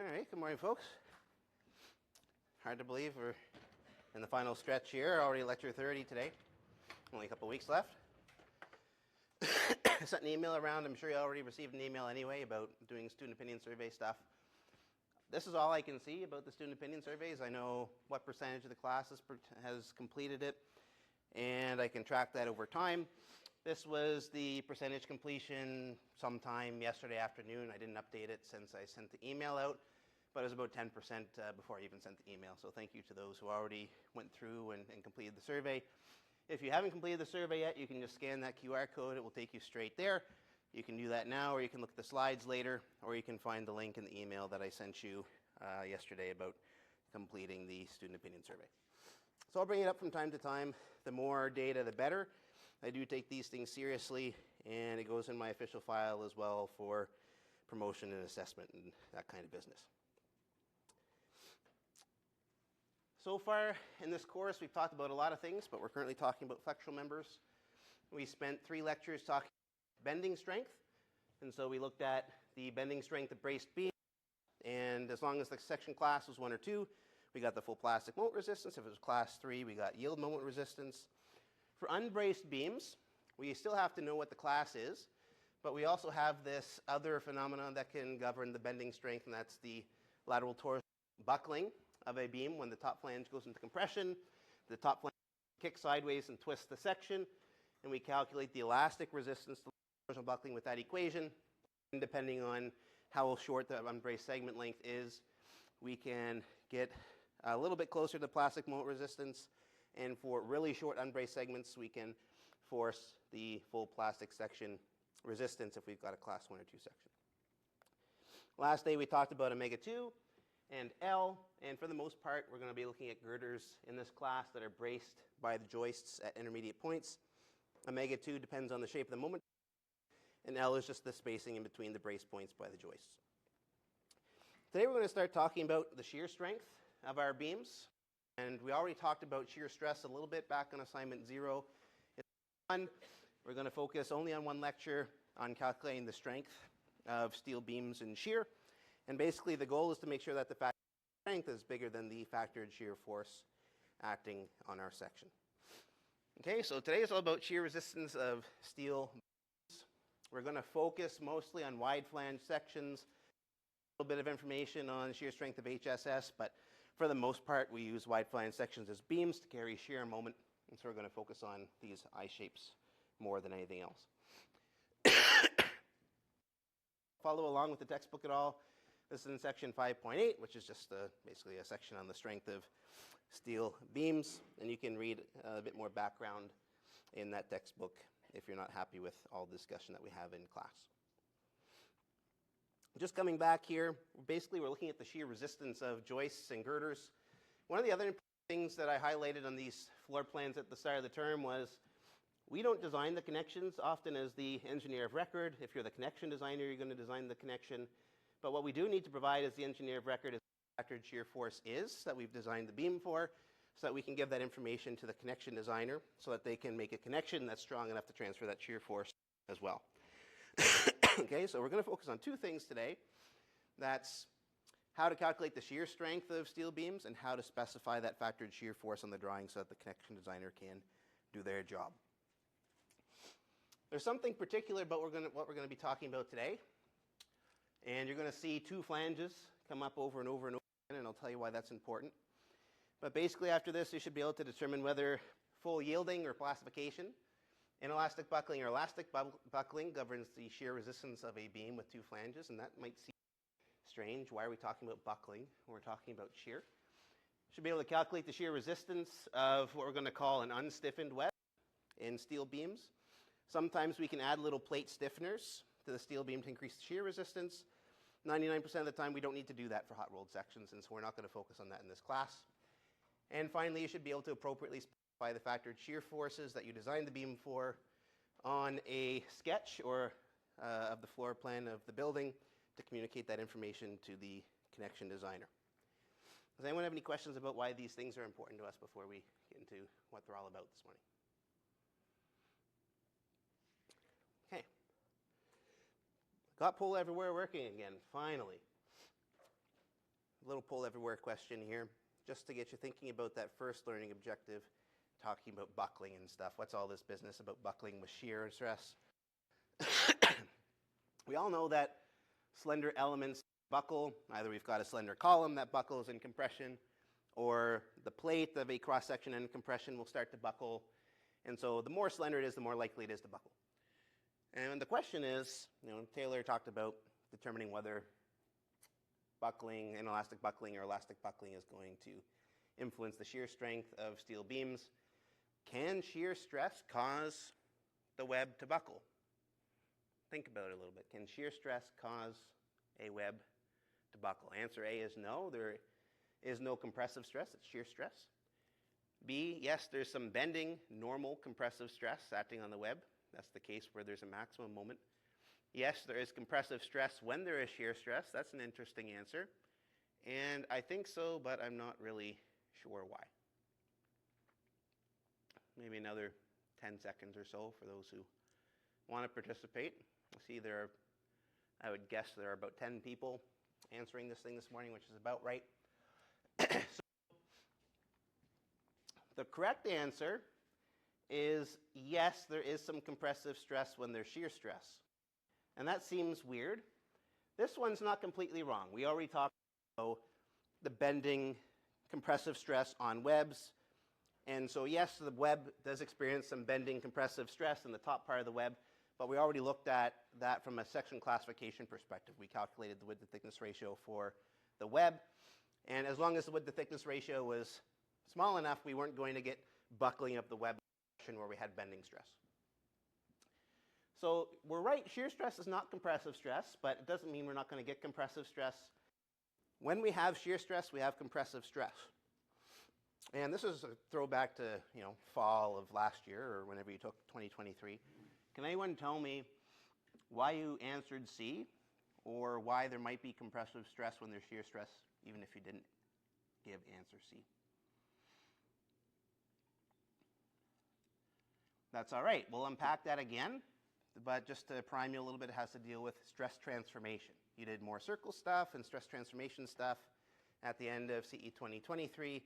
All right, good morning, folks. Hard to believe we're in the final stretch here, already lecture 30 today. Only a couple weeks left. I sent an email around. I'm sure you already received an email anyway about doing student opinion survey stuff. This is all I can see about the student opinion surveys. I know what percentage of the class has completed it, and I can track that over time. This was the percentage completion sometime yesterday afternoon. I didn't update it since I sent the email out, but it was about 10% before I even sent the email. So thank you to those who already went through and completed the survey. If you haven't completed the survey yet, you can just scan that QR code. It will take you straight there. You can do that now, or you can look at the slides later, or you can find the link in the email that I sent you yesterday about completing the student opinion survey. So I'll bring it up from time to time. The more data, the better. I do take these things seriously, and it goes in my official file as well for promotion and assessment and that kind of business. So far in this course, we've talked about a lot of things, but we're currently talking about flexural members. We spent 3 lectures talking about bending strength, and so we looked at the bending strength of braced beams, and as long as the section class was 1 or 2, we got the full plastic moment resistance. If it was class 3, we got yield moment resistance. For unbraced beams, we still have to know what the class is, but we also have this other phenomenon that can govern the bending strength, and that's the lateral torsion buckling of a beam. When the top flange goes into compression, the top flange kicks sideways and twists the section, and we calculate the elastic resistance to torsional buckling with that equation. And depending on how short the unbraced segment length is, we can get a little bit closer to plastic moment resistance, and for really short unbraced segments, we can force the full plastic section resistance if we've got a class 1 or 2 section. Last day we talked about omega 2 and L, and for the most part we're going to be looking at girders in this class that are braced by the joists at intermediate points. Omega 2 depends on the shape of the moment, and L is just the spacing in between the brace points by the joists. Today we're going to start talking about the shear strength of our beams, and we already talked about shear stress a little bit back on assignment 0. We're going to focus only on one lecture on calculating the strength of steel beams in shear, and basically the goal is to make sure that the factor strength is bigger than the factored shear force acting on our section. Okay, so today is all about shear resistance of steel beams. We're going to focus mostly on wide flange sections, a little bit of information on shear strength of HSS, but for the most part we use wide flange sections as beams to carry shear moment, and so we're going to focus on these I shapes more than anything else. Follow along with the textbook at all. This is in section 5.8, which is just basically a section on the strength of steel beams, and you can read a bit more background in that textbook if you're not happy with all the discussion that we have in class. Just coming back here, basically we're looking at the shear resistance of joists and girders. One of the other important things that I highlighted on these floor plans at the start of the term was we don't design the connections often as the engineer of record. If you're the connection designer, you're going to design the connection. But what we do need to provide as the engineer of record is what the factored shear force is that we've designed the beam for, so that we can give that information to the connection designer so that they can make a connection that's strong enough to transfer that shear force as well. Okay, so we're going to focus on 2 things today. That's how to calculate the shear strength of steel beams and how to specify that factored shear force on the drawing so that the connection designer can do their job. There's something particular about what we're going to be talking about today. And you're going to see 2 flanges come up over and over and over again, and I'll tell you why that's important. But basically after this, you should be able to determine whether full yielding or plastification, inelastic buckling or elastic buckling governs the shear resistance of a beam with 2 flanges, and that might seem strange. Why are we talking about buckling when we're talking about shear? You should be able to calculate the shear resistance of what we're going to call an unstiffened web in steel beams. Sometimes we can add little plate stiffeners to the steel beam to increase the shear resistance. 99% of the time we don't need to do that for hot rolled sections, and so we're not going to focus on that in this class. And finally, you should be able to appropriately specify the factored shear forces that you designed the beam for on a sketch or of the floor plan of the building to communicate that information to the connection designer. Does anyone have any questions about why these things are important to us before we get into what they're all about this morning? Okay. Got Pull Everywhere working again, finally. little poll everywhere question here, just to get you thinking about that first learning objective, talking about buckling and stuff. What's all this business about buckling with shear and stress? We all know that slender elements buckle. Either we've got a slender column that buckles in compression, or the plate of a cross-section in compression will start to buckle. And so the more slender it is, the more likely it is to buckle. And the question is, Taylor talked about determining whether buckling, inelastic buckling, or elastic buckling is going to influence the shear strength of steel beams. Can shear stress cause the web to buckle? Think about it a little bit. Can shear stress cause a web to buckle? Answer A is no. There is no compressive stress. It's shear stress. B, yes, there's some bending, normal compressive stress acting on the web. That's the case where there's a maximum moment. Yes, there is compressive stress when there is shear stress. That's an interesting answer. And I think so, but I'm not really sure why. Maybe another 10 seconds or so for those who want to participate. I would guess there are about 10 people answering this thing this morning, which is about right. So the correct answer is yes, there is some compressive stress when there's shear stress. And that seems weird. This one's not completely wrong. We already talked about the bending compressive stress on webs. And so yes, the web does experience some bending compressive stress in the top part of the web, but we already looked at that from a section classification perspective. We calculated the width to thickness ratio for the web. And as long as the width to thickness ratio was small enough, we weren't going to get buckling of the web where we had bending stress. So we're right, shear stress is not compressive stress, but it doesn't mean we're not going to get compressive stress. When we have shear stress, we have compressive stress. And this is a throwback to fall of last year or whenever you took 2023. Can anyone tell me why you answered C, or why there might be compressive stress when there's shear stress, even if you didn't give answer C? That's all right. We'll unpack that again, but just to prime you a little bit, it has to deal with stress transformation. You did more circle stuff and stress transformation stuff at the end of CE 2023,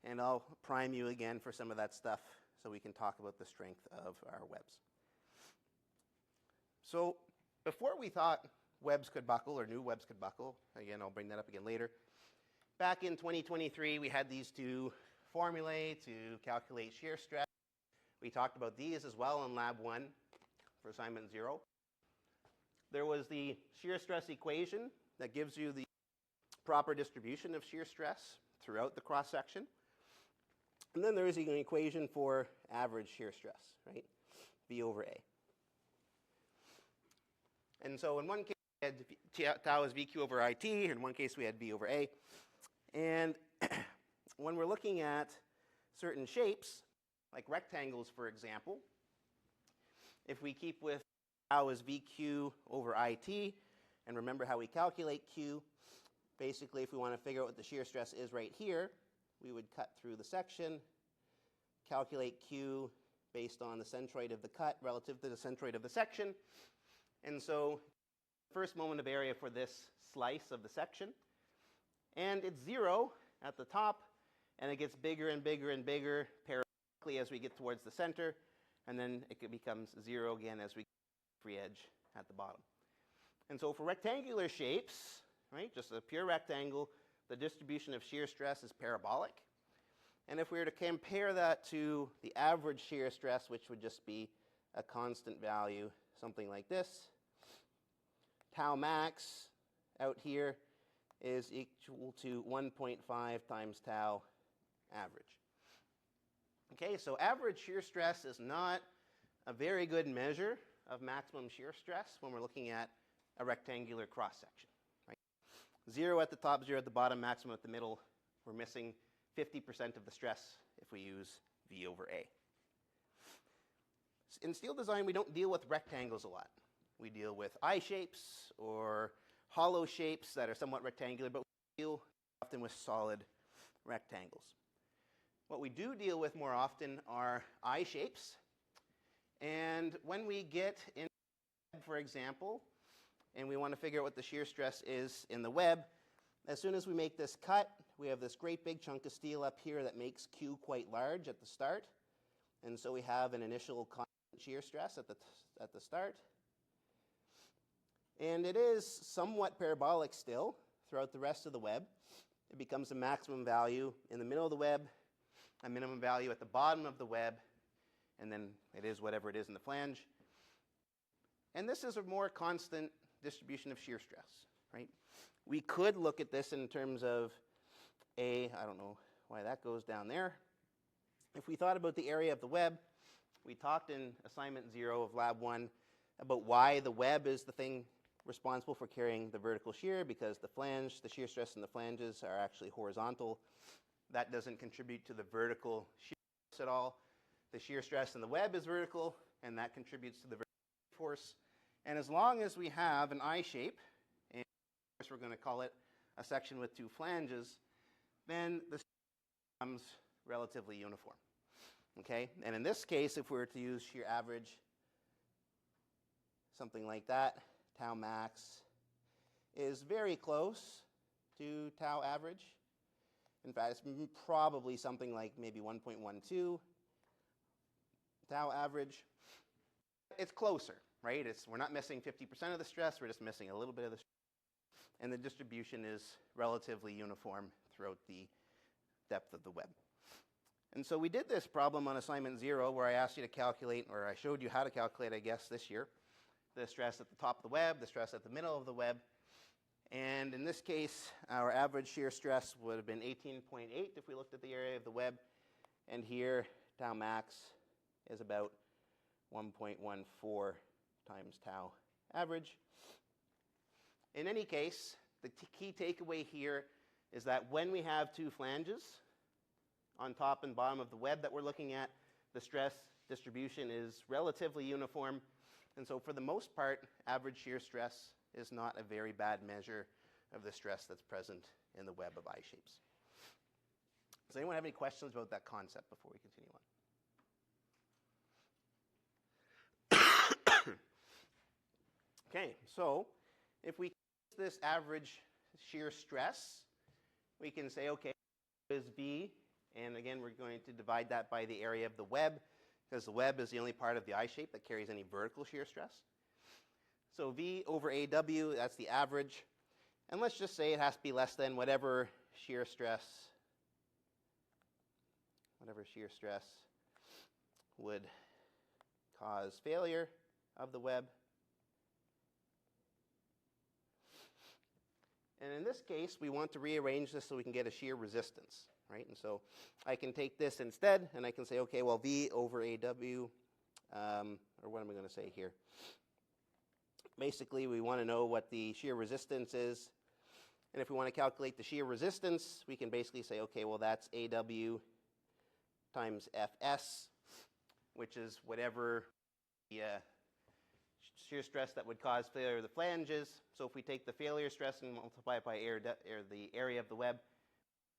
and I'll prime you again for some of that stuff so we can talk about the strength of our webs. So before we thought webs could buckle or knew webs could buckle, again, I'll bring that up again later, back in 2023, we had these two formulae to calculate shear stress. We talked about these as well in Lab 1 for assignment 0. There was the shear stress equation that gives you the proper distribution of shear stress throughout the cross-section. And then there is an equation for average shear stress, right? V over A. And so in one case, we had tau is VQ over IT. In one case, we had V over A. And when we're looking at certain shapes, like rectangles, for example, if we keep with tau is VQ over IT, and remember how we calculate Q, basically if we want to figure out what the shear stress is right here, we would cut through the section, calculate Q based on the centroid of the cut relative to the centroid of the section. And so first moment of area for this slice of the section, and it's 0 at the top, and it gets bigger and bigger and bigger as we get towards the center, and then it becomes 0 again as we get to the free edge at the bottom. And so for rectangular shapes, right, just a pure rectangle, the distribution of shear stress is parabolic. And if we were to compare that to the average shear stress, which would just be a constant value, something like this, tau max out here is equal to 1.5 times tau average. Okay, so average shear stress is not a very good measure of maximum shear stress when we're looking at a rectangular cross-section. Right? 0 at the top, 0 at the bottom, maximum at the middle. We're missing 50% of the stress if we use V over A. In steel design, we don't deal with rectangles a lot. We deal with I shapes or hollow shapes that are somewhat rectangular, but we deal often with solid rectangles. What we do deal with more often are I shapes. And when we get in, for example, and we want to figure out what the shear stress is in the web, as soon as we make this cut, we have this great big chunk of steel up here that makes Q quite large at the start. And so we have an initial constant shear stress at the start. And it is somewhat parabolic still throughout the rest of the web. It becomes a maximum value in the middle of the web, a minimum value at the bottom of the web, and then it is whatever it is in the flange. And this is a more constant distribution of shear stress, right? We could look at this in terms of I don't know why that goes down there. If we thought about the area of the web, we talked in assignment 0 of lab 1 about why the web is the thing responsible for carrying the vertical shear, because the shear stress in the flanges are actually horizontal. That doesn't contribute to the vertical shear stress at all. The shear stress in the web is vertical, and that contributes to the vertical force. And as long as we have an I shape, and of course we're going to call it a section with two flanges, then the becomes relatively uniform. Okay? And in this case, if we were to use shear average, something like that, tau max is very close to tau average. In fact, it's probably something like maybe 1.12 tau average. It's closer, right? We're not missing 50% of the stress, we're just missing a little bit of the stress. And the distribution is relatively uniform throughout the depth of the web. And so we did this problem on assignment 0 where I asked you to calculate, or I showed you how to calculate, I guess, this year, the stress at the top of the web, the stress at the middle of the web. And in this case, our average shear stress would have been 18.8 if we looked at the area of the web. And here, tau max is about 1.14 times tau average. In any case, the key takeaway here is that when we have two flanges on top and bottom of the web that we're looking at, the stress distribution is relatively uniform. And so for the most part, average shear stress is not a very bad measure of the stress that's present in the web of I shapes. Does anyone have any questions about that concept before we continue on? Okay, so if we use this average shear stress, we can say, okay, is V, and again, we're going to divide that by the area of the web, because the web is the only part of the I shape that carries any vertical shear stress. So V over AW, that's the average. And let's just say it has to be less than whatever shear stress would cause failure of the web. And in this case, we want to rearrange this so we can get a shear resistance, right? And so I can take this instead, and I can say, okay, well, V over AW, or what am I going to say here? Basically, we want to know what the shear resistance is. And if we want to calculate the shear resistance, we can basically say, okay, well, that's AW times Fs, which is whatever the shear stress that would cause failure of the flanges. So if we take the failure stress and multiply it by the area of the web,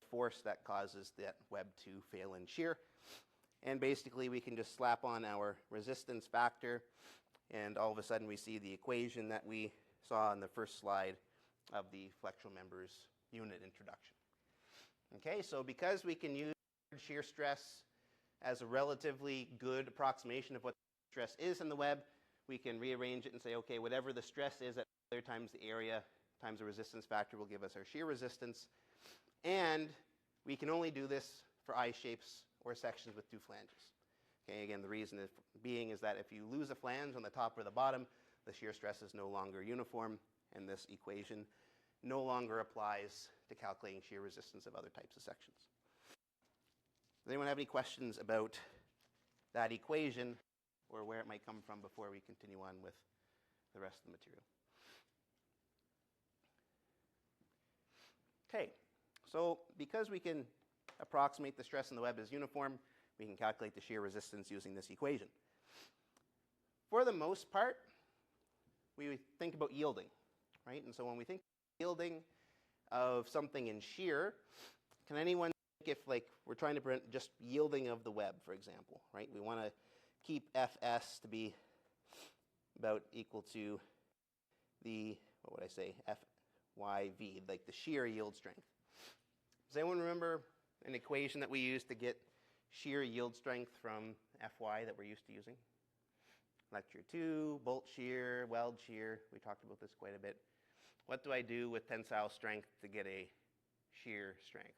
force that causes that web to fail in shear. And basically, we can just slap on our resistance factor, and all of a sudden we see the equation that we saw in the first slide of the flexural members unit introduction. Okay, so because we can use shear stress as a relatively good approximation of what the stress is in the web, we can rearrange it and say, okay, whatever the stress is at failure times the area times the resistance factor will give us our shear resistance. And we can only do this for I shapes or sections with two flanges. Okay, again, the reason being is that if you lose a flange on the top or the bottom, the shear stress is no longer uniform, and this equation no longer applies to calculating shear resistance of other types of sections. Does anyone have any questions about that equation or where it might come from before we continue on with the rest of the material? Okay, so because we can approximate the stress in the web as uniform, we can calculate the shear resistance using this equation. For the most part, we think about yielding, right? And so when we think yielding of something in shear, can anyone think if, like, we're trying to prevent just yielding of the web, for example, right? We want to keep Fs to be about equal to the, what would I say, YV, like the shear yield strength. Does anyone remember an equation that we used to get shear yield strength from Fy that we're used to using? Lecture 2, bolt shear, weld shear. We talked about this quite a bit. What do I do with tensile strength to get a shear strength?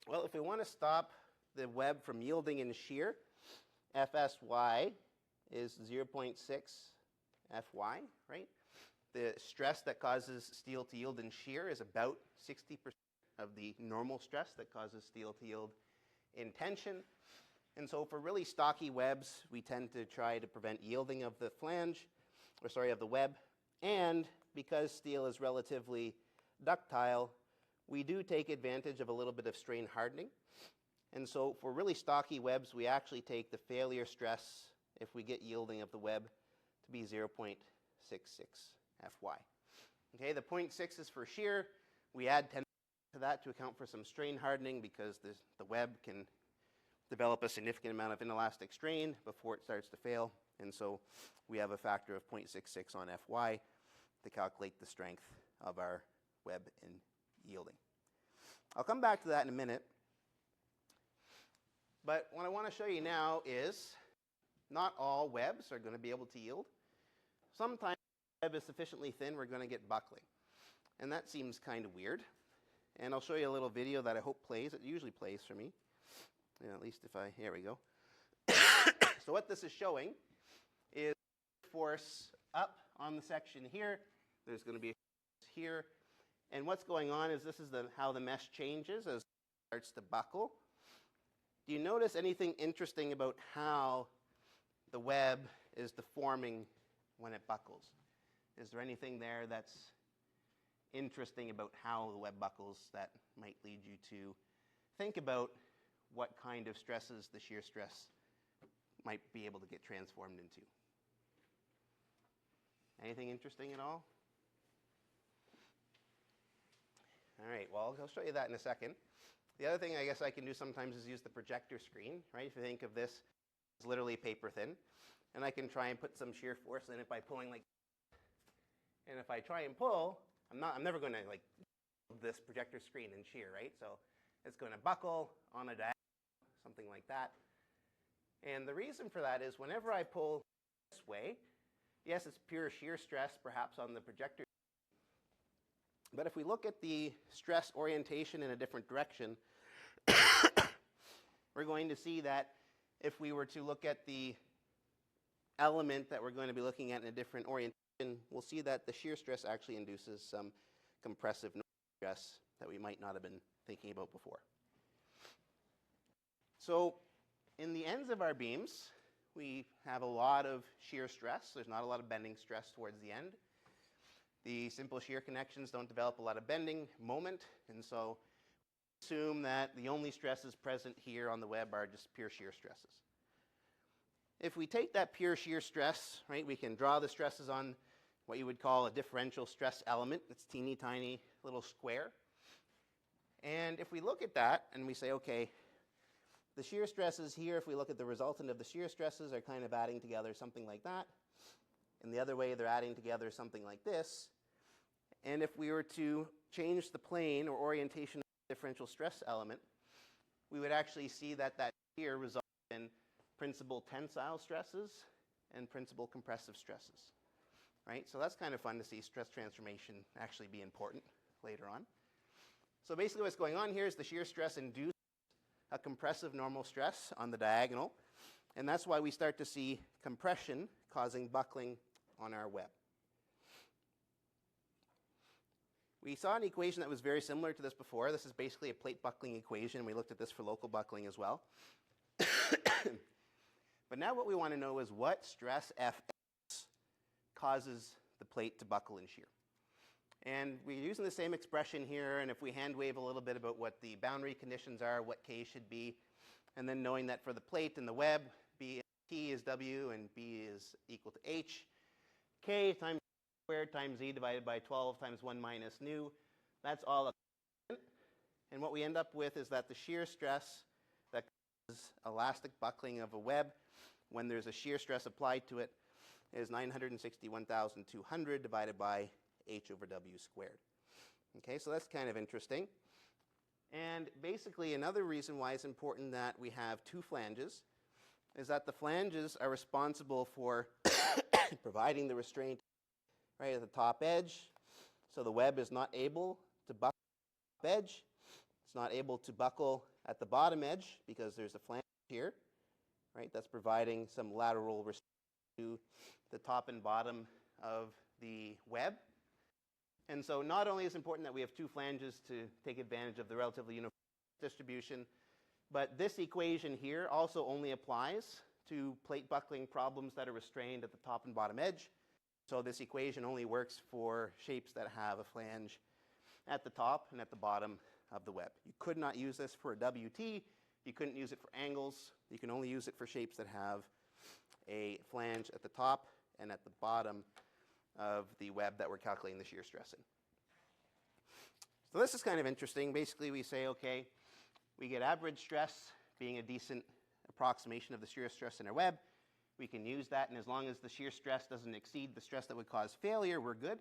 Well, if we want to stop the web from yielding in shear, Fsy is 0.6 Fy, right? The stress that causes steel to yield in shear is about 60% of the normal stress that causes steel to yield in tension. And so for really stocky webs, we tend to try to prevent yielding of the flange, of the web. And because steel is relatively ductile, we do take advantage of a little bit of strain hardening. And so for really stocky webs, we actually take the failure stress, if we get yielding of the web, to be 0.66 Fy. Okay, the 0.6 is for shear. We add 10 to that to account for some strain hardening because the web can develop a significant amount of inelastic strain before it starts to fail. And so we have a factor of 0.66 on Fy to calculate the strength of our web in yielding. I'll come back to that in a minute. But what I want to show you now is not all webs are going to be able to yield. Sometimes the web is sufficiently thin, we're going to get buckling. And that seems kind of weird. And I'll show you a little video that I hope plays. It usually plays for me. At least if here we go. So what this is showing is force up on the section here. There's going to be a force here. And what's going on is this is how the mesh changes as it starts to buckle. Do you notice anything interesting about how the web is deforming when it buckles? Is there anything there that's interesting about how the web buckles that might lead you to think about what kind of stresses the shear stress might be able to get transformed into? Anything interesting at all? All right, well, I'll show you that in a second. The other thing I guess I can do sometimes is use the projector screen, right? If you think of this as literally paper thin, and I can try and put some shear force in it by pulling like, and if I try and pull, I'm never going to like this projector screen in shear, right? So it's going to buckle on a diagonal, something like that. And the reason for that is whenever I pull this way, yes, it's pure shear stress perhaps on the projector. But if we look at the stress orientation in a different direction, we're going to see that if we were to look at the element that we're going to be looking at in a different orientation, we'll see that the shear stress actually induces some compressive stress that we might not have been thinking about before. So in the ends of our beams, we have a lot of shear stress. There's not a lot of bending stress towards the end. The simple shear connections don't develop a lot of bending moment, and so we assume that the only stresses present here on the web are just pure shear stresses. If we take that pure shear stress, right, we can draw the stresses on what you would call a differential stress element. It's teeny tiny little square. And if we look at that and we say, okay, the shear stresses here, if we look at the resultant of the shear stresses, are kind of adding together something like that. And the other way, they're adding together something like this. And if we were to change the plane or orientation of the differential stress element, we would actually see that that shear results in principal tensile stresses and principal compressive stresses. Right? So that's kind of fun to see stress transformation actually be important later on. So basically what's going on here is the shear stress induces a compressive normal stress on the diagonal. And that's why we start to see compression causing buckling on our web. We saw an equation that was very similar to this before. This is basically a plate buckling equation. We looked at this for local buckling as well. But now what we want to know is what stress Fx causes the plate to buckle in shear. And we're using the same expression here, and if we hand wave a little bit about what the boundary conditions are, what K should be, and then knowing that for the plate and the web, T is W and B is equal to H, K times squared times Z divided by 12 times 1 minus nu, that's all a constant. And what we end up with is that the shear stress that causes elastic buckling of a web when there's a shear stress applied to it is 961,200 divided by h over w squared. Okay, so that's kind of interesting. And basically another reason why it's important that we have two flanges is that the flanges are responsible for providing the restraint right at the top edge. So the web is not able to buckle at the top edge. It's not able to buckle at the bottom edge because there's a flange here, right? That's providing some lateral restraint to the top and bottom of the web. And so not only is it important that we have two flanges to take advantage of the relatively uniform distribution, but this equation here also only applies to plate buckling problems that are restrained at the top and bottom edge. So this equation only works for shapes that have a flange at the top and at the bottom of the web. You could not use this for a WT. You couldn't use it for angles. You can only use it for shapes that have a flange at the top and at the bottom of the web that we're calculating the shear stress in. So this is kind of interesting. Basically, we say, okay, we get average stress being a decent approximation of the shear stress in our web. We can use that, and as long as the shear stress doesn't exceed the stress that would cause failure, we're good.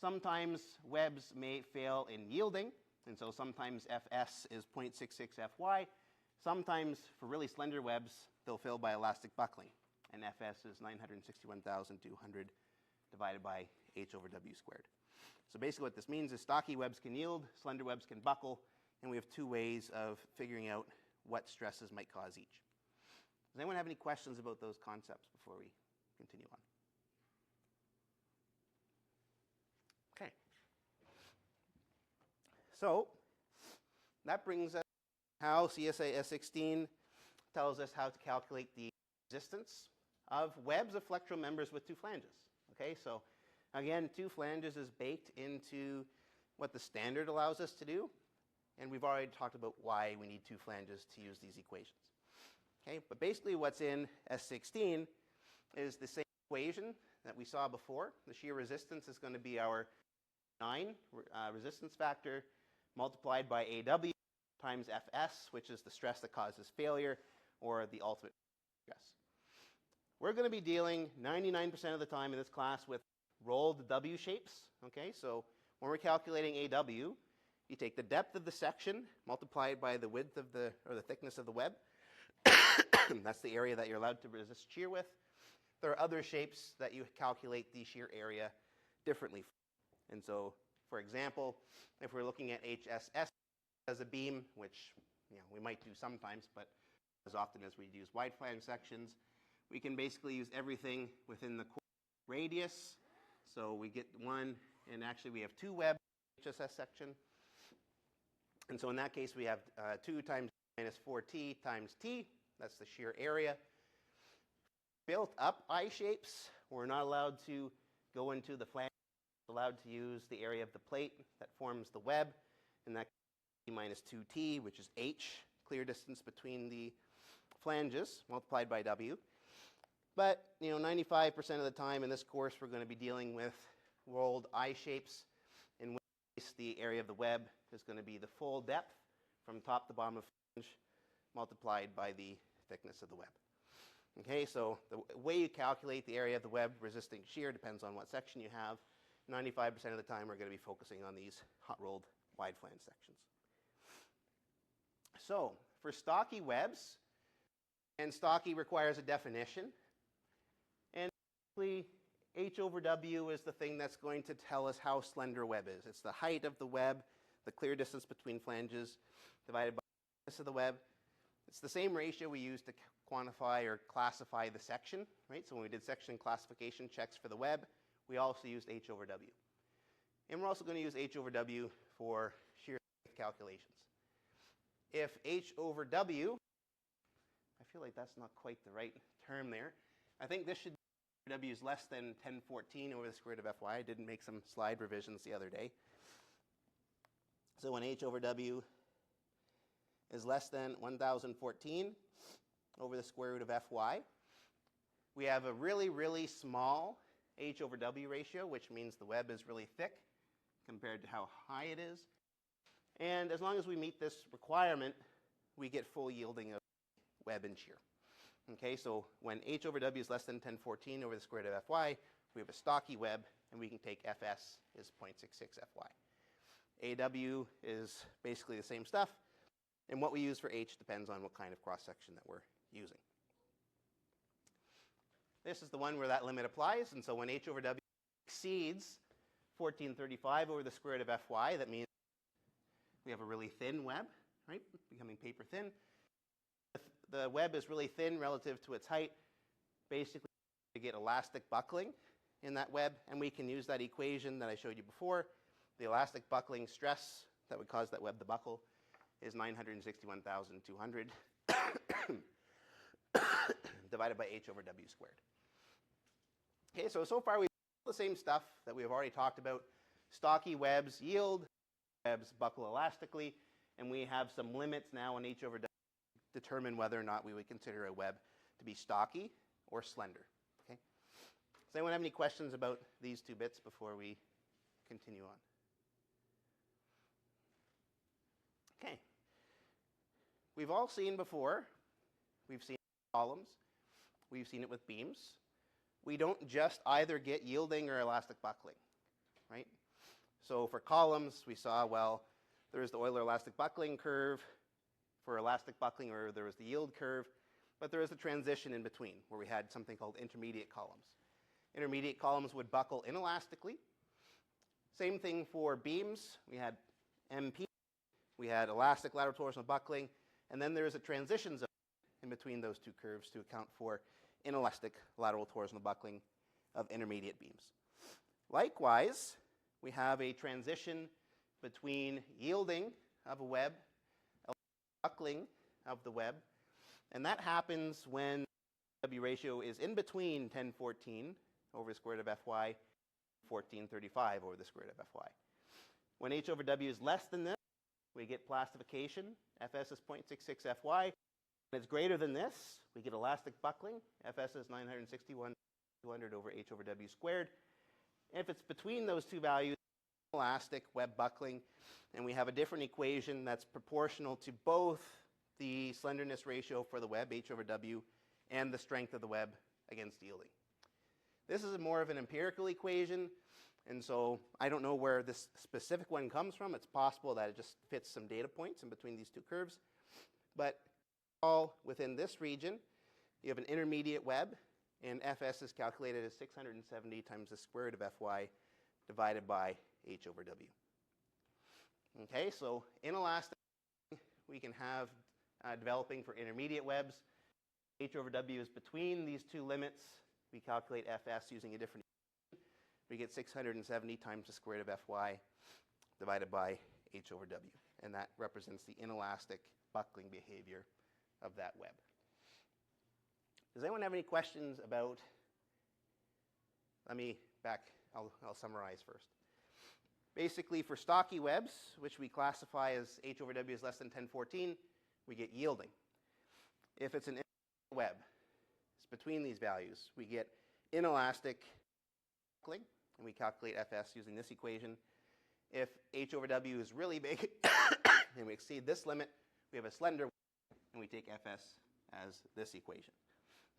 Sometimes webs may fail in yielding, and so sometimes Fs is 0.66 Fy. Sometimes, for really slender webs, they'll fail by elastic buckling, and Fs is 961,200 divided by h over w squared. So basically what this means is stocky webs can yield, slender webs can buckle, and we have two ways of figuring out what stresses might cause each. Does anyone have any questions about those concepts before we continue on? Okay. So that brings us to how CSA S16 tells us how to calculate the resistance of webs of flexural members with two flanges. Okay, so again, two flanges is baked into what the standard allows us to do, and we've already talked about why we need two flanges to use these equations. Okay, but basically what's in S16 is the same equation that we saw before. The shear resistance is going to be our 9 resistance factor multiplied by AW times Fs, which is the stress that causes failure, or the ultimate stress. We're going to be dealing 99% of the time in this class with rolled W shapes. Okay, so when we're calculating AW, you take the depth of the section multiplied by the width of the, or the thickness of the web. That's the area that you're allowed to resist shear with. There are other shapes that you calculate the shear area differently. And so, for example, if we're looking at HSS as a beam, which we might do sometimes, but as often as we use wide flange sections, we can basically use everything within the radius. So we get one, and actually we have two web HSS section. And so in that case, we have 2 times minus 4t times t. That's the shear area. Built up I shapes, we're not allowed to go into the flange. We're allowed to use the area of the plate that forms the web, and that t minus 2t, which is h, clear distance between the flanges, multiplied by w. But 95% of the time in this course, we're going to be dealing with rolled I shapes, in which case the area of the web is going to be the full depth from top to bottom of flange multiplied by the thickness of the web. Okay, so the way you calculate the area of the web resisting shear depends on what section you have. 95% of the time, we're going to be focusing on these hot rolled wide flange sections. So for stocky webs, and stocky requires a definition, and basically h over w is the thing that's going to tell us how slender a web is. It's the height of the web, the clear distance between flanges, divided by the thickness of the web. It's the same ratio we use to quantify or classify the section, right? So when we did section classification checks for the web, we also used h over w. And we're also going to use h over w for shear calculations. If h over w, I feel like that's not quite the right term there. I think this should be w is less than 1014 over the square root of fy. I did make some slide revisions the other day. So when h over w is less than 1014 over the square root of fy, we have a really, really small h over w ratio, which means the web is really thick compared to how high it is. And as long as we meet this requirement, we get full yielding of web and shear. Okay, so when h over w is less than 1014 over the square root of fy, we have a stocky web, and we can take fs is 0.66 fy. AW is basically the same stuff, and what we use for h depends on what kind of cross-section that we're using. This is the one where that limit applies, and so when h over w exceeds 1435 over the square root of fy, that means we have a really thin web, right, becoming paper thin. If the web is really thin relative to its height, basically we get elastic buckling in that web, and we can use that equation that I showed you before. The elastic buckling stress that would cause that web to buckle is 961,200 divided by h over w squared. Okay, so far we've done the same stuff that we have already talked about. Stocky webs yield, webs buckle elastically, and we have some limits now on h over w to determine whether or not we would consider a web to be stocky or slender. Okay? Does anyone have any questions about these two bits before we continue on? Okay. We've all seen before, we've seen columns, we've seen it with beams. We don't just either get yielding or elastic buckling, right? So for columns, we saw, well, there's the Euler elastic buckling curve for elastic buckling, or there was the yield curve, but there is a transition in between where we had something called intermediate columns. Intermediate columns would buckle inelastically. Same thing for beams. We had MP, we had elastic lateral torsional buckling, and then there is a transition zone in between those two curves to account for inelastic lateral torsional buckling of intermediate beams. Likewise, we have a transition between yielding of a web, buckling of the web, and that happens when the W ratio is in between 1014 over the square root of fy and 1435 over the square root of fy. When h over w is less than this, we get plastification. Fs is 0.66 fy. When it's greater than this, we get elastic buckling. Fs is 961,200 over h over w squared. And if it's between those two values, elastic web buckling, and we have a different equation that's proportional to both the slenderness ratio for the web, h over w, and the strength of the web against yielding. This is more of an empirical equation, and so I don't know where this specific one comes from. It's possible that it just fits some data points in between these two curves. But all within this region, you have an intermediate web, and Fs is calculated as 670 times the square root of Fy divided by h over w. Okay, so inelastic we can have developing for intermediate webs. H over w is between these two limits. We calculate Fs using a different equation. We get 670 times the square root of Fy divided by h over w. And that represents the inelastic buckling behavior of that web. Does anyone have any questions about, I'll summarize first. Basically, for stocky webs, which we classify as h over w is less than 1014, we get yielding. If it's an web, it's between these values, we get inelastic buckling, and we calculate Fs using this equation. If h over w is really big and we exceed this limit, we have a slender web, and we take Fs as this equation.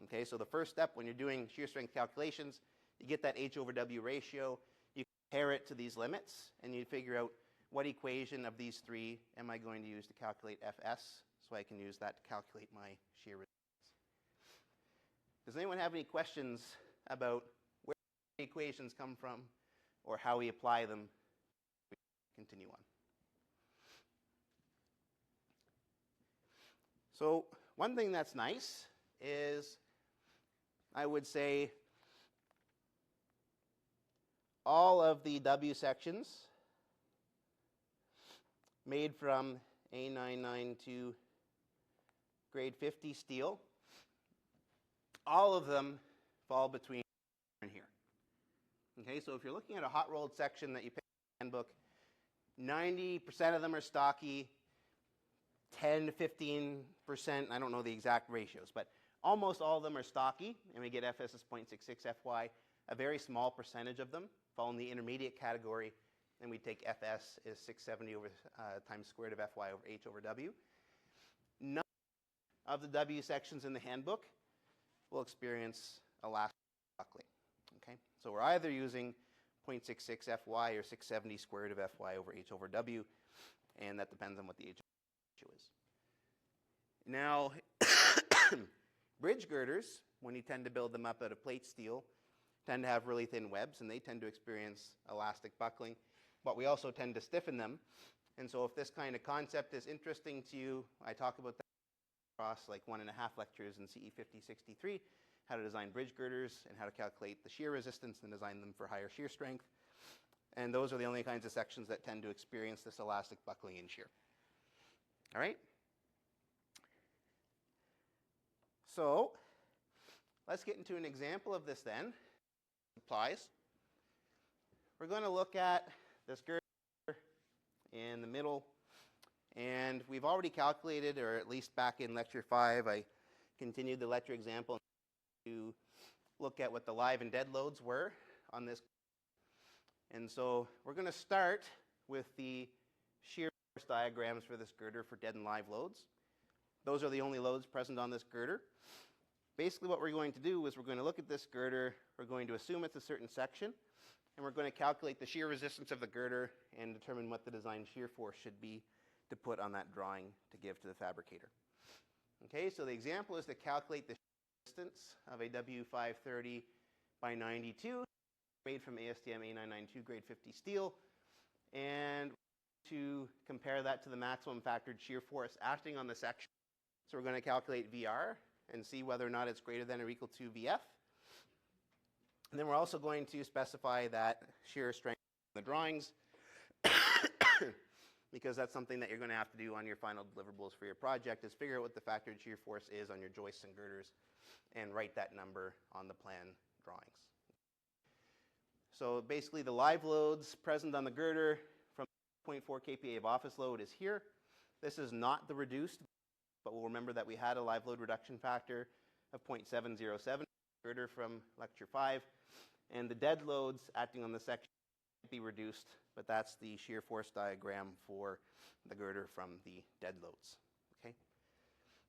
Okay, so the first step when you're doing shear strength calculations, you get that h over w ratio, you compare it to these limits, and you figure out what equation of these three am I going to use to calculate Fs, so I can use that to calculate my shear resistance. Does anyone have any questions about where the equations come from or how we apply them? We continue on. So one thing that's nice is, I would say, all of the W sections made from A992 grade 50 steel, all of them fall between here and here. Okay, so if you're looking at a hot rolled section that you pick in the handbook, 90% of them are stocky, 10 to 15%, I don't know the exact ratios, but almost all of them are stocky, and we get Fs as 0.66 Fy. A very small percentage of them fall in the intermediate category, and we take Fs as 670 over times square root of Fy over h over w. None of the W sections in the handbook will experience elastic buckling. Okay? So we're either using 0.66 Fy or 670 square root of Fy over H over W, and that depends on what the H ratio is. Now, bridge girders, when you tend to build them up out of plate steel, tend to have really thin webs, and they tend to experience elastic buckling, but we also tend to stiffen them. And so if this kind of concept is interesting to you, I talk about that across like 1.5 lectures in CE 5063, how to design bridge girders and how to calculate the shear resistance and design them for higher shear strength. And those are the only kinds of sections that tend to experience this elastic buckling in shear. All right? So let's get into an example of this then. Applies. We're going to look at this girder in the middle, and we've already calculated, or at least back in lecture 5, I continued the lecture example to look at what the live and dead loads were on this. And so we're going to start with the shear force diagrams for this girder for dead and live loads. Those are the only loads present on this girder. Basically what we're going to do is we're going to look at this girder, we're going to assume it's a certain section, and we're going to calculate the shear resistance of the girder and determine what the design shear force should be to put on that drawing to give to the fabricator. Okay, so the example is to calculate the resistance of a W530 by 92 made from ASTM A992 grade 50 steel, and to compare that to the maximum factored shear force acting on the section. So we're going to calculate VR and see whether or not it's greater than or equal to VF. And then we're also going to specify that shear strength in the drawings because that's something that you're going to have to do on your final deliverables for your project, is figure out what the factored shear force is on your joists and girders and write that number on the plan drawings. So basically the live loads present on the girder from 0.4 kPa of office load is here. This is not the reduced, but we'll remember that we had a live load reduction factor of 0.707 girder from lecture 5, and the dead loads acting on the section can't be reduced, but that's the shear force diagram for the girder from the dead loads. Okay?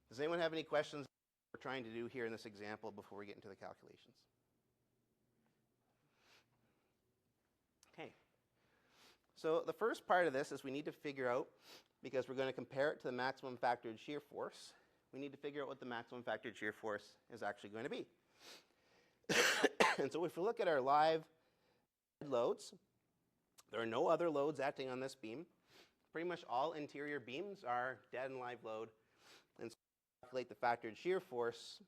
Does anyone have any questions we're trying to do here in this example before we get into the calculations? Okay. So the first part of this is we need to figure out, because we're going to compare it to the maximum factored shear force, we need to figure out what the maximum factored shear force is actually going to be. And so if we look at our live loads, there are no other loads acting on this beam. Pretty much all interior beams are dead and live load. And so to calculate the factored shear force,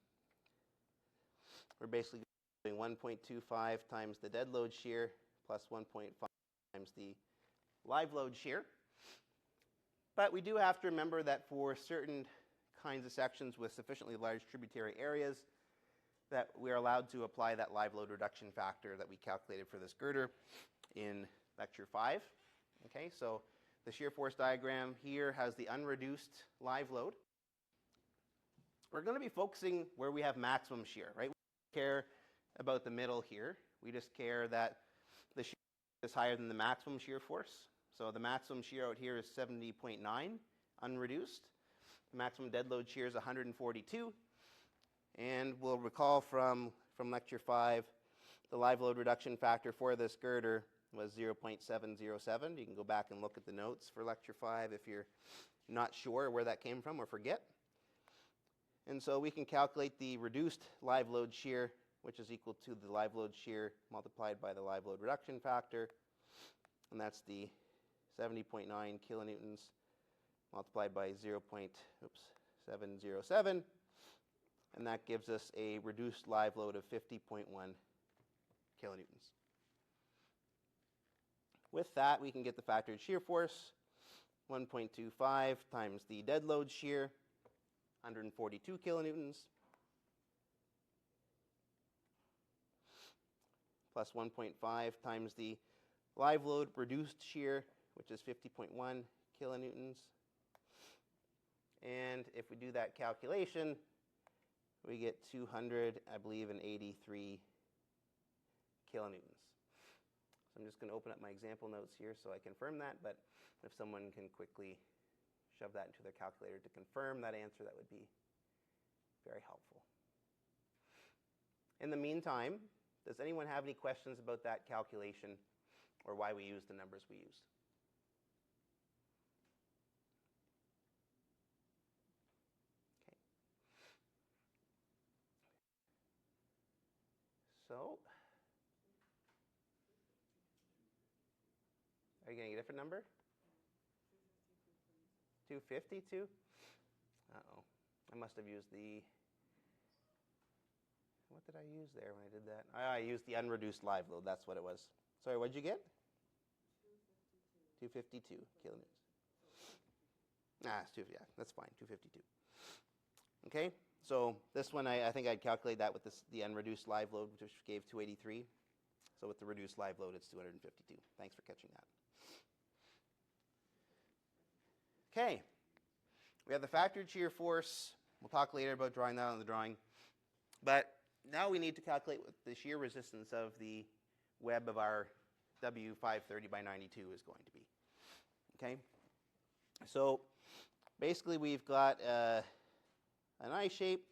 we're basically doing 1.25 times the dead load shear plus 1.5 times the live load shear. But we do have to remember that for certain kinds of sections with sufficiently large tributary areas, that we're allowed to apply that live load reduction factor that we calculated for this girder in lecture 5. Okay, so the shear force diagram here has the unreduced live load. We're going to be focusing where we have maximum shear, right? We don't care about the middle here. We just care that the shear is higher than the maximum shear force. So the maximum shear out here is 70.9 unreduced. The maximum dead load shear is 142. And we'll recall from lecture 5, the live load reduction factor for this girder was 0.707. You can go back and look at the notes for lecture 5 if you're not sure where that came from or forget. And so we can calculate the reduced live load shear, which is equal to the live load shear multiplied by the live load reduction factor. And that's the 70.9 kilonewtons multiplied by 0.707. And that gives us a reduced live load of 50.1 kilonewtons. With that, we can get the factored shear force, 1.25 times the dead load shear, 142 kilonewtons, plus 1.5 times the live load reduced shear, which is 50.1 kilonewtons. And if we do that calculation, we get 200, I believe, and 83 kilonewtons. So I'm just going to open up my example notes here so I confirm that, but if someone can quickly shove that into their calculator to confirm that answer, that would be very helpful. In the meantime, does anyone have any questions about that calculation or why we used the numbers we used? Okay. So, are you getting a different number? 252? Uh-oh. I must have used the... What did I use there when I did that? I used the unreduced live load. That's what it was. Sorry, what did you get? 252 kilonewtons. It's yeah, that's fine, 252. Okay, so this one, I think I'd calculate that with the unreduced live load, which gave 283. So with the reduced live load, it's 252. Thanks for catching that. Okay, we have the factored shear force. We'll talk later about drawing that on the drawing. But now we need to calculate what the shear resistance of the web of our W530 by 92 is going to be. Okay, so basically we've got an I shape.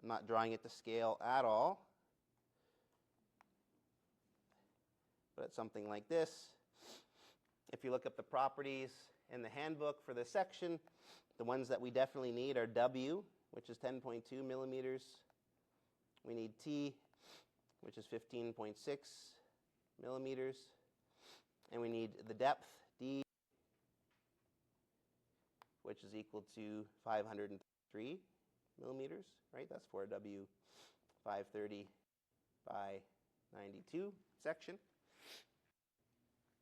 I'm not drawing it to scale at all, but it's something like this. If you look up the properties in the handbook for this section, the ones that we definitely need are W, which is 10.2 millimeters. We need T, which is 15.6 millimeters. And we need the depth, D, which is equal to 503 millimeters, right? That's for a W530 by 92 section.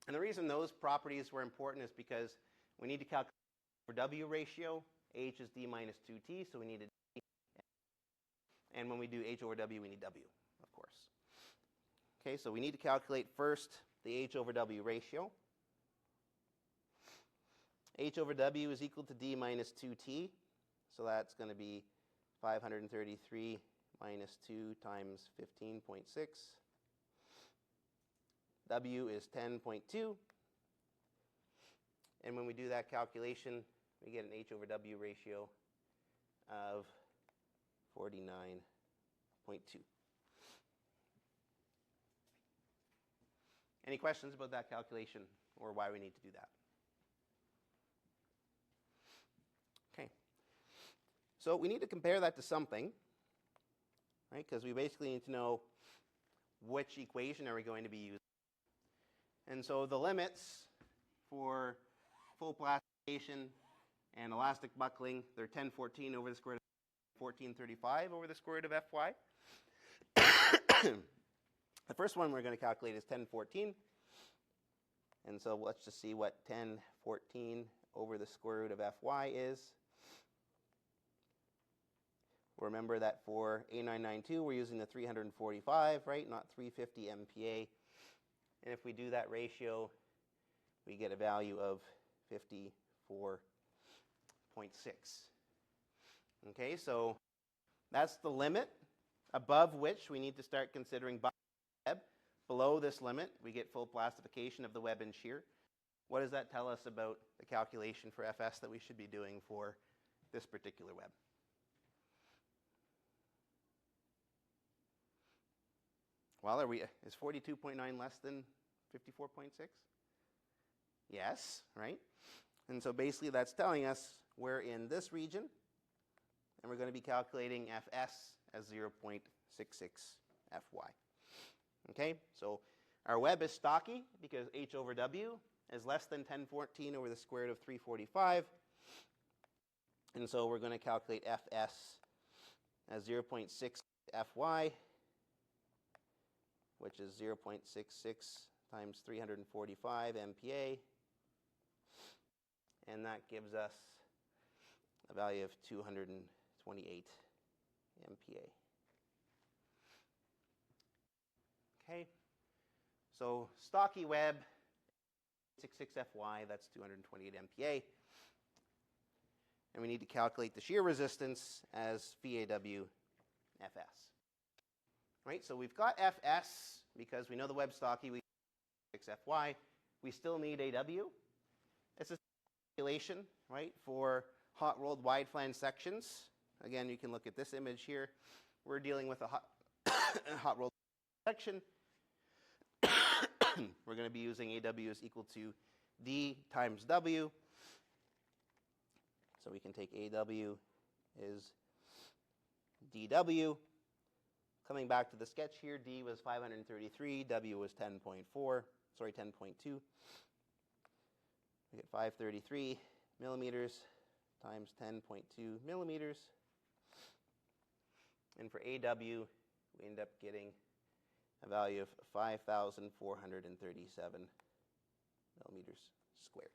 And the reason those properties were important is because we need to calculate for W ratio. H is D minus 2T, so we need a D. And when we do H over W, we need W, of course. Okay, so we need to calculate first the H over W ratio. H over W is equal to D minus 2T, so that's going to be 533 minus 2 times 15.6. W is 10.2. And when we do that calculation, we get an H over W ratio of 49.2. Any questions about that calculation or why we need to do that? Okay. So we need to compare that to something, right? Because we basically need to know which equation are we going to be using. And so the limits for full plastification and elastic buckling, they're 1014 over the square root of 1435 over the square root of Fy. The first one we're going to calculate is 1014. And so let's just see what 1014 over the square root of Fy is. Remember that for A992, we're using the 345, right? Not 350 MPa. And if we do that ratio, we get a value of 54.6. Okay, so that's the limit above which we need to start considering web. Below this limit, we get full plastification of the web and shear. What does that tell us about the calculation for Fs that we should be doing for this particular web? Well, is 42.9 less than 54.6? Yes, right? And so basically that's telling us we're in this region, and we're going to be calculating Fs as 0.66 Fy. Okay, so our web is stocky because H over W is less than 1014 over the square root of 345. And so we're going to calculate Fs as 0.6 Fy, which is 0.66 times 345 MPa. And that gives us a value of 228 MPa. Okay, so stocky web, 66 Fy, that's 228 MPa. And we need to calculate the shear resistance as VAW Fs. Right, so we've got Fs because we know the web's stocky, we 6 Fy. We still need AW. It's a calculation, right, for hot rolled wide flange sections. Again, you can look at this image here. we're dealing with a hot rolled section. We're going to be using AW is equal to D times W. So we can take AW is DW. Coming back to the sketch here, D was 533, W was 10.2. We get 533 millimeters times 10.2 millimeters. And for AW, we end up getting a value of 5,437 millimeters squared.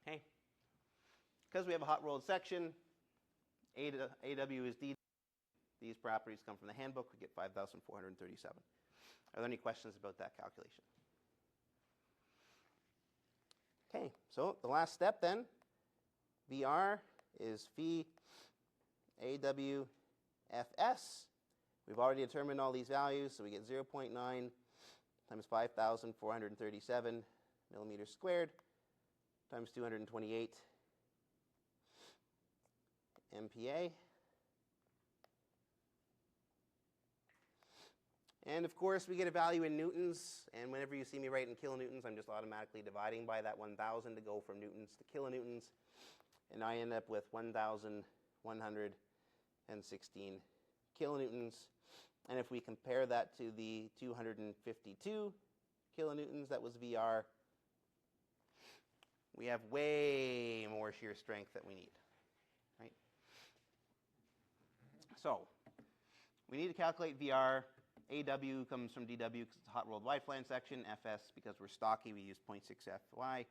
Okay. Because we have a hot rolled section, AW is D. These properties come from the handbook. We get 5,437. Are there any questions about that calculation? Okay, so the last step then, VR is phi AW FS. We've already determined all these values, so we get 0.9 times 5,437 millimeters squared times 228 MPa. And of course, we get a value in newtons, and whenever you see me write in kilonewtons, I'm just automatically dividing by that 1,000 to go from newtons to kilonewtons, and I end up with 1,116 kilonewtons. And if we compare that to the 252 kilonewtons that was VR, we have way more shear strength that we need, right? So we need to calculate VR. AW comes from DW because it's a hot rolled Y-flange section. FS, because we're stocky, we use 0.6 Fy.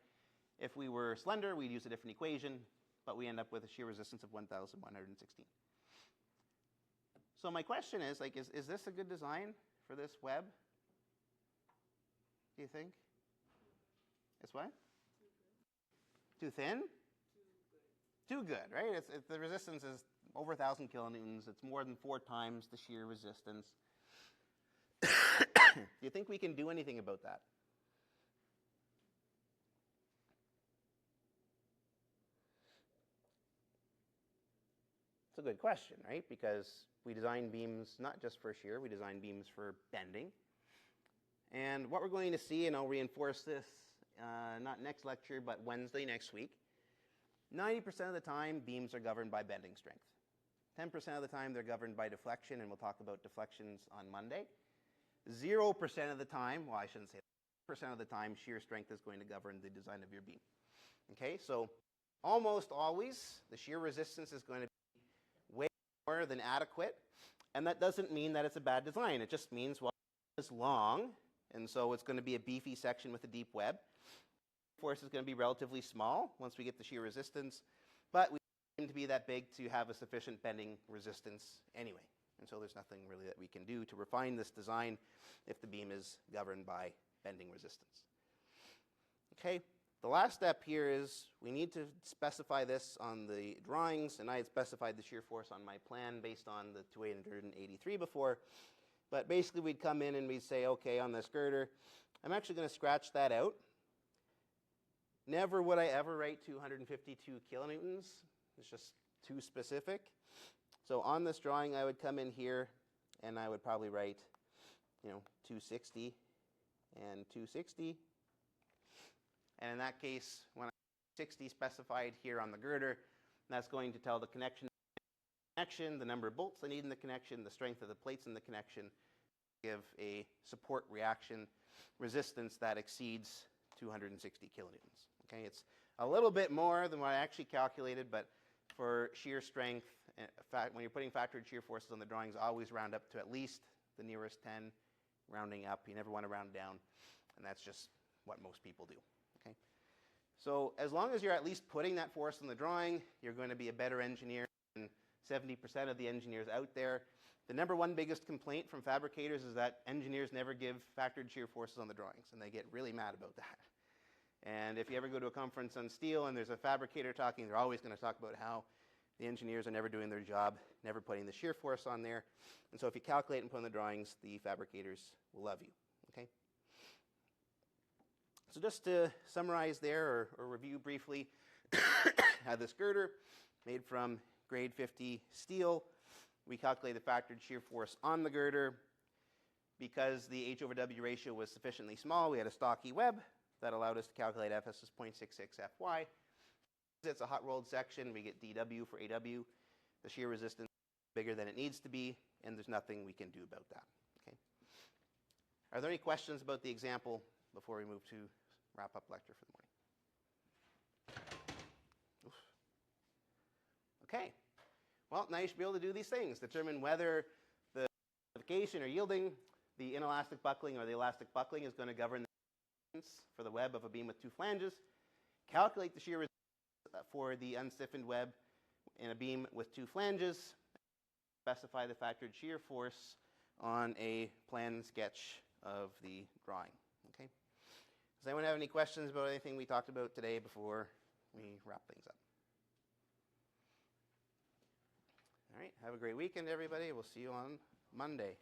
If we were slender, we'd use a different equation, but we end up with a shear resistance of 1,116. So my question is, like, is this a good design for this web? Do you think? It's what? Too thin? Too good, right? The resistance is over 1,000 kilonewtons. It's more than 4 times the shear resistance. Do you think we can do anything about that? It's a good question, right? Because we design beams not just for shear, we design beams for bending. And what we're going to see, and I'll reinforce this not next lecture, but Wednesday next week, 90% of the time, beams are governed by bending strength. 10% of the time, they're governed by deflection, and we'll talk about deflections on Monday. 0% of the time, well, I shouldn't say that, 0% of the time, shear strength is going to govern the design of your beam. Okay, so almost always, the shear resistance is going to be way more than adequate, and that doesn't mean that it's a bad design. It just means, well, it's long, and so it's going to be a beefy section with a deep web. Force is going to be relatively small once we get the shear resistance, but we aim to be that big to have a sufficient bending resistance anyway. And so there's nothing really that we can do to refine this design if the beam is governed by bending resistance. Okay, the last step here is we need to specify this on the drawings, and I had specified the shear force on my plan based on the 283 before. But basically we'd come in and we'd say, okay, on this girder, I'm actually going to scratch that out. Never would I ever write 252 kilonewtons. It's just too specific. So on this drawing, I would come in here and I would probably write, 260 and 260. And in that case, when I have 60 specified here on the girder, that's going to tell the connection, the number of bolts I need in the connection, the strength of the plates in the connection, give a support reaction resistance that exceeds 260 kilonewtons. Okay, it's a little bit more than what I actually calculated, but for shear strength, in fact, when you're putting factored shear forces on the drawings, always round up to at least the nearest 10, rounding up. You never want to round down, and that's just what most people do. Okay, so as long as you're at least putting that force on the drawing, you're going to be a better engineer than 70% of the engineers out there. The number one biggest complaint from fabricators is that engineers never give factored shear forces on the drawings, and they get really mad about that. And if you ever go to a conference on steel and there's a fabricator talking, they're always going to talk about how the engineers are never doing their job, never putting the shear force on there. And so if you calculate and put on the drawings, the fabricators will love you. Okay? So just to summarize there or review briefly, I have this girder made from grade 50 steel. We calculated the factored shear force on the girder. Because the H over W ratio was sufficiently small, we had a stocky web that allowed us to calculate Fs as 0.66 Fy. It's a hot rolled section. We get dW for AW. The shear resistance is bigger than it needs to be, and there's nothing we can do about that. Okay. Are there any questions about the example before we move to wrap up lecture for the morning? Oof. Okay. Well, now you should be able to do these things. Determine whether the modification or yielding, the inelastic buckling or the elastic buckling is going to govern the resistance for the web of a beam with two flanges. Calculate the shear resistance for the unstiffened web in a beam with two flanges. Specify the factored shear force on a plan sketch of the drawing. Okay. Does anyone have any questions about anything we talked about today before we wrap things up? All right. Have a great weekend, everybody. We'll see you on Monday.